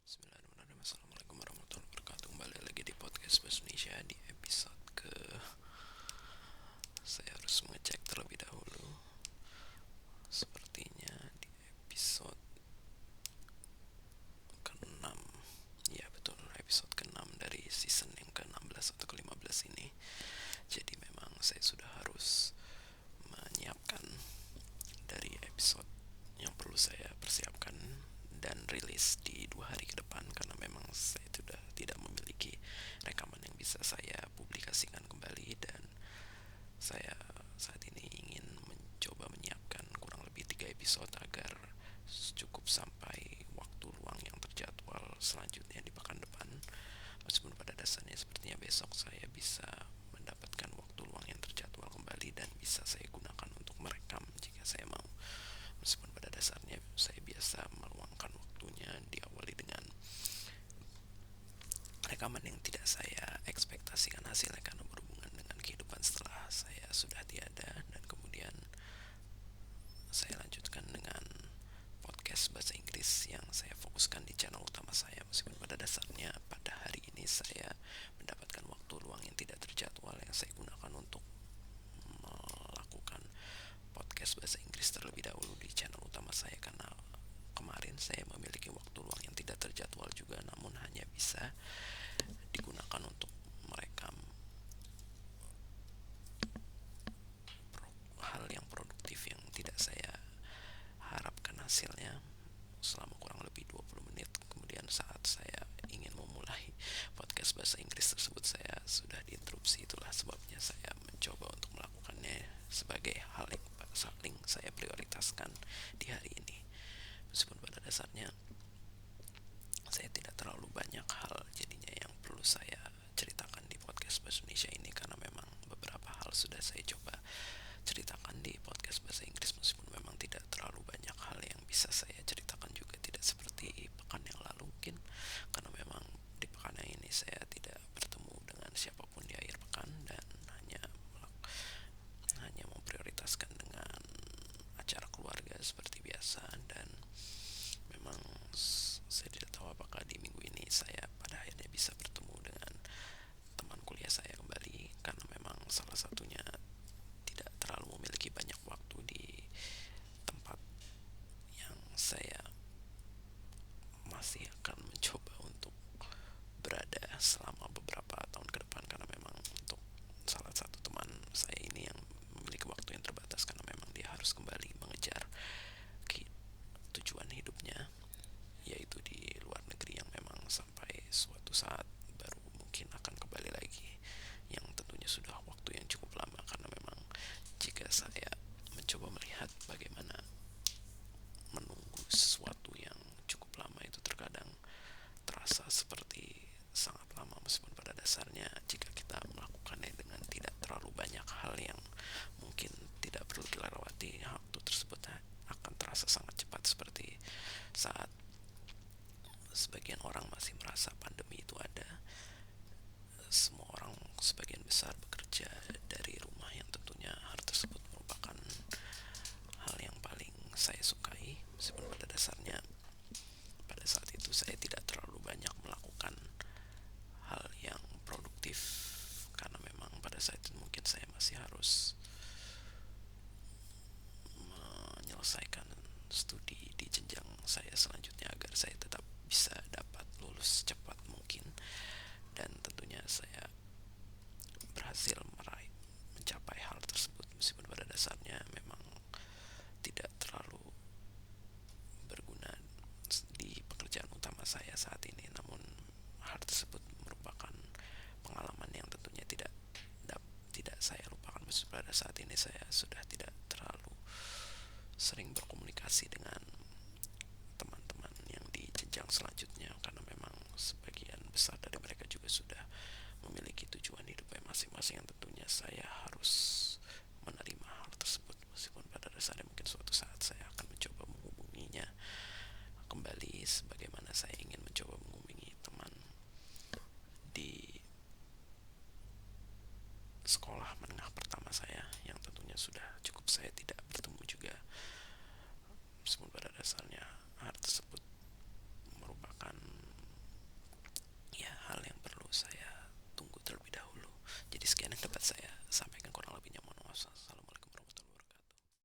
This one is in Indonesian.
Bismillahirrahmanirrahim. Assalamualaikum warahmatullahi wabarakatuh. Kembali lagi di podcast Bahasa Indonesia di episode ke Saya harus mengecek terlebih dahulu. Sepertinya di episode ke-6. Ya betul, episode ke-6 dari season yang ke-16 atau ke-15 ini. Jadi memang saya sudah harus menyiapkan dari episode yang perlu saya persiapkan dan rilis di 2 hari ke depan, karena memang saya sudah tidak memiliki rekaman yang bisa saya publikasikan kembali, dan saya saat ini ingin mencoba menyiapkan kurang lebih 3 episode agar cukup sampai waktu luang yang terjadwal selanjutnya di pekan depan. Meskipun pada dasarnya sepertinya besok saya bisa mendapatkan waktu luang yang terjadwal kembali dan bisa saya gunakan untuk merekam jika saya mau. Meskipun pada dasarnya saya biasa meluangkan waktunya diawali dengan rekaman yang tidak saya ekspektasikan hasilnya karena berhubungan dengan kehidupan setelah saya sudah tiada, dan kemudian saya lanjutkan dengan podcast bahasa Inggris yang saya fokuskan di channel utama saya. Meskipun pada dasarnya pada hari ini saya mendapatkan waktu luang yang tidak terjadwal yang saya gunakan untuk melakukan podcast bahasa Inggris terlebih dahulu di channel utama saya, karena kemarin saya memiliki waktu luang yang tidak terjadwal juga, namun hanya bisa digunakan untuk merekam hal yang produktif yang tidak saya harapkan hasilnya selama kurang lebih 20 menit. Kemudian saat saya ingin memulai podcast bahasa Inggris tersebut, saya sudah diinterupsi. Itulah sebabnya saya mencoba untuk melakukannya sebagai hal yang saling saya prioritaskan di hari ini. Meskipun pada dasarnya saya tidak terlalu banyak hal jadinya yang perlu saya ceritakan di podcast bahasa Indonesia ini, karena memang beberapa hal sudah saya coba ceritakan di podcast bahasa Inggris. Meskipun memang tidak terlalu banyak hal yang bisa saya ceritakan juga, tidak seperti pekan yang lalu mungkin, karena memang di pekan yang ini saya tidak bertemu dengan siapapun di akhir pekan dan hanya memprioritaskan dengan acara keluarga seperti biasa. Dan memang saya tidak tahu apakah di minggu ini saya pada akhirnya bisa bertemu dengan teman kuliah saya kembali, karena memang salah satunya tidak terlalu memiliki banyak waktu di tempat yang saya masih akan mencoba untuk berada selama beberapa tahun ke depan, karena memang untuk salah satu teman saya ini yang memiliki waktu yang terbatas, karena memang dia harus kembali mengejar tujuan hidupnya, yaitu di luar negeri, yang memang sampai suatu saat baru mungkin akan kembali lagi, yang tentunya sudah waktu yang cukup lama. Karena memang jika saya mencoba melihat bagaimana menunggu sesuatu yang cukup lama itu terkadang terasa seperti sangat lama, meskipun pada dasarnya jika kita melakukannya dengan tidak terlalu banyak hal yang mungkin tidak perlu dilewati, waktu tersebut akan terasa sangat cepat. Seperti saat sebagian orang masih merasa pandemi itu ada, semua orang sebagian besar bekerja dari rumah, yang tentunya hal tersebut merupakan hal yang paling saya sukai. Meskipun pada dasarnya pada saat itu saya tidak terlalu banyak melakukan hal yang produktif, karena memang pada saat itu mungkin saya masih harus menyelesaikan studi di jenjang saya selanjutnya agar saya tetap bisa dapat lulus cepat mungkin. Dan tentunya saya berhasil mencapai hal tersebut, meskipun pada dasarnya memang tidak terlalu berguna di pekerjaan utama saya saat ini. Namun hal tersebut merupakan pengalaman yang tentunya tidak saya lupakan. Meskipun pada saat ini saya sudah tidak terlalu sering berkomunikasi dengan teman-teman yang di jenjang selanjutnya, karena memang sebagian besar dari mereka juga sudah memiliki tujuan hidupnya masing-masing, yang tentunya saya harus menerima hal tersebut. Meskipun pada dasarnya mungkin suatu saat